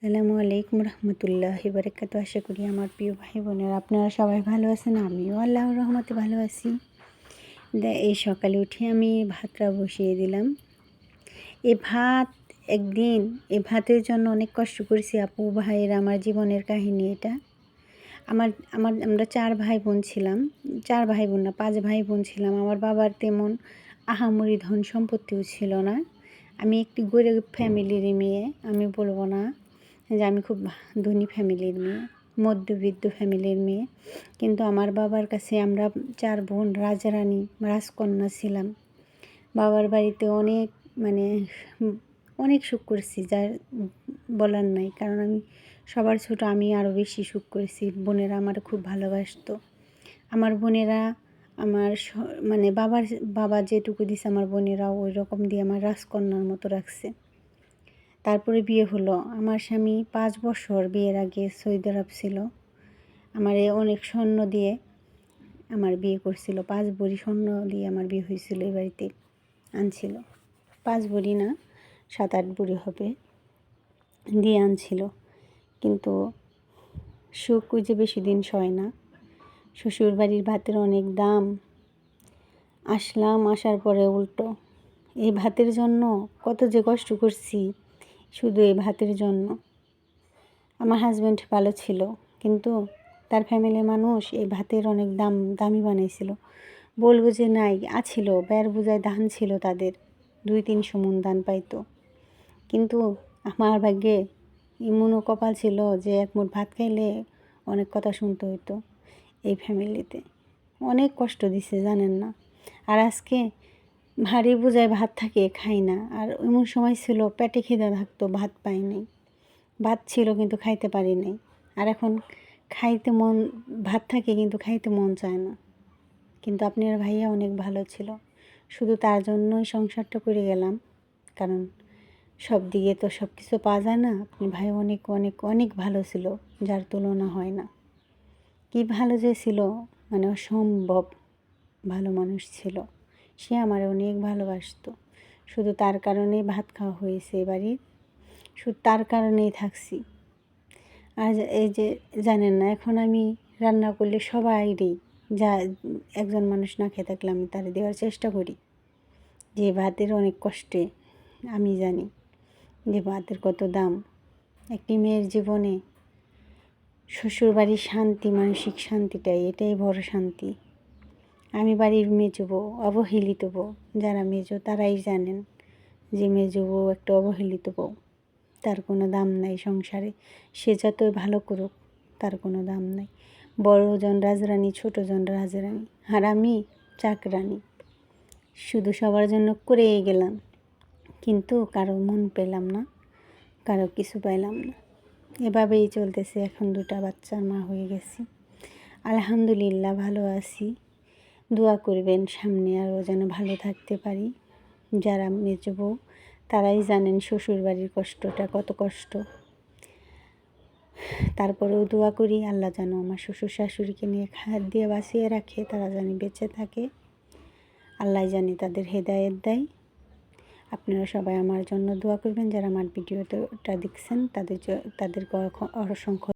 আসসালামু আলাইকুম রহমতুল্লাহি বারাকাতু। আশা করি আমার প্রিয় ভাই বোনেরা আপনারা সবাই ভালো আছেন। আমিও আল্লাহর রহমতে ভালো আছি। এই সকালে উঠে আমি ভাতটা বসিয়ে দিলাম। এই ভাতের জন্য অনেক কষ্ট করেছি আপু ভাইয়ের। আমার জীবনের কাহিনী এটা। আমরা 4 ভাই বোন ছিলাম। 4 ভাই বোন না, 5 ভাই বোন ছিলাম। আমার বাবার তেমন আহামরি ধন সম্পত্তিও ছিল না। আমি একটি গরিব ফ্যামিলির মেয়ে। আমি বলবো না যে আমি খুব ধনী ফ্যামিলির মেয়ে, মধ্যবিত্ত ফ্যামিলির মেয়ে। কিন্তু আমার বাবার কাছে আমরা 4 বোন রাজরানী, রাজকন্যা ছিলাম। বাবার বাড়িতে অনেক সুখ করেছি, যার বলার নাই। কারণ আমি সবার ছোট, আমি আরও বেশি সুখ করেছি। বোনেরা আমার খুব ভালোবাসতো। আমার বোনেরা আমার বাবা যেটুকু দিছে আমার বোনেরাও ওই রকম দিয়ে আমার রাজকন্যার মতো রাখছে। তারপরে বিয়ে হলো। আমার স্বামী 5 বছর বিয়ের আগে সৌদি আরব ছিল। আমারে অনেক স্বর্ণ দিয়ে আমার বিয়ে করছিল। 5 ভরি স্বর্ণ দিয়ে আমার বিয়ে হয়েছিল। এই বাড়িতে আনছিল। 5 ভরি না, 7-8 ভরি হবে, দিয়ে আনছিল। কিন্তু সুখ যে বেশি দিন সয় না। শ্বশুর বাড়ির ভাতের অনেক দাম। আসার পরে উল্টো এই ভাতের জন্য কত যে কষ্ট করছি, শুধু এই ভাতের জন্য। আমার হাজব্যান্ড ভালো ছিল, কিন্তু তার ফ্যামিলির মানুষ এই ভাতের অনেক দামি বানাইছিল। বলবো যে নাই, আছিল, বের বোঝায় ধান ছিল তাদের, 2-300 মণ ধান পাইতো। কিন্তু আমার ভাগ্যে এমনও কপাল ছিল যে 1 মুঠ ভাত খাইলে অনেক কথা শুনতে হইতো। এই ফ্যামিলিতে অনেক কষ্ট দিছে, জানেন না। আর আজকে ভারী বোঝায় ভাত থাকে, খাই না। আর এমন সময় ছিল পেটে খিদা থাকতো, ভাত পাই নাই। ভাত ছিল কিন্তু খাইতে পারি নাই। আর এখন ভাত থাকে কিন্তু খাইতে মন চায় না। কিন্তু আপনার ভাইয়া অনেক ভালো ছিল, শুধু তার জন্যই সংসারটা করে গেলাম। কারণ সব দিকে তো সব কিছু পাওয়া যায় না। আপনি ভাই অনেক অনেক অনেক ভালো ছিল, যার তুলনা হয় না। কি ভালো যে ছিল, অসম্ভব ভালো মানুষ ছিল। সে আমার অনেক ভালোবাসতো। শুধু তার কারণেই ভাত খাওয়া হয়েছে এ বাড়ির, শুধু তার কারণেই থাকছি। আর এই যে জানেন না, এখন আমি রান্না করলে সবাইরই, যা একজন মানুষ না খেয়ে থাকলে আমি তার দেওয়ার চেষ্টা করি। যে ভাতের অনেক কষ্টে আমি জানি যে ভাতের কত দাম। একটি মেয়ের জীবনে শ্বশুরবাড়ির শান্তি, মানসিক শান্তিটাই, এটাই বড় শান্তি। আমি বাড়ির মেজো বউ, অবহেলিত বউ। যারা মেজো তারাই জানেন যে মেজো বউ একটা অবহেলিত বউ। তার কোনো দাম নাই সংসারে। সে যতই ভালো করুক, তার কোনো দাম নাই। বড়জন রাজরানী, ছোটজন রাজরানী, আর আমি চাকরানী। শুধু সবার জন্য করেই গেলাম, কিন্তু কারো মন পেলাম না, কারো কিছু পাইলাম না। এভাবেই চলতেছে। এখন 2টা বাচ্চার মা হয়ে গেছি। আলহামদুলিল্লাহ ভালো আছি। দোয়া করবেন সামনে আরও যেন ভালো থাকতে পারি। যারা মেজো বউ তারাই জানেন শ্বশুরবাড়ির কষ্টটা কত কষ্ট। তারপরেও দোয়া করি আল্লাহ যেন আমার শ্বশুর শাশুড়িকে নিয়ে খায়াত দিয়ে বাঁচিয়ে রাখে, তারা জানি বেঁচে থাকে। আল্লাহ জানি তাদের হেদায়েত দেয়। আপনারা সবাই আমার জন্য দোয়া করবেন। যারা আমার ভিডিওটা দেখছেন তাদেরকে অসংখ্য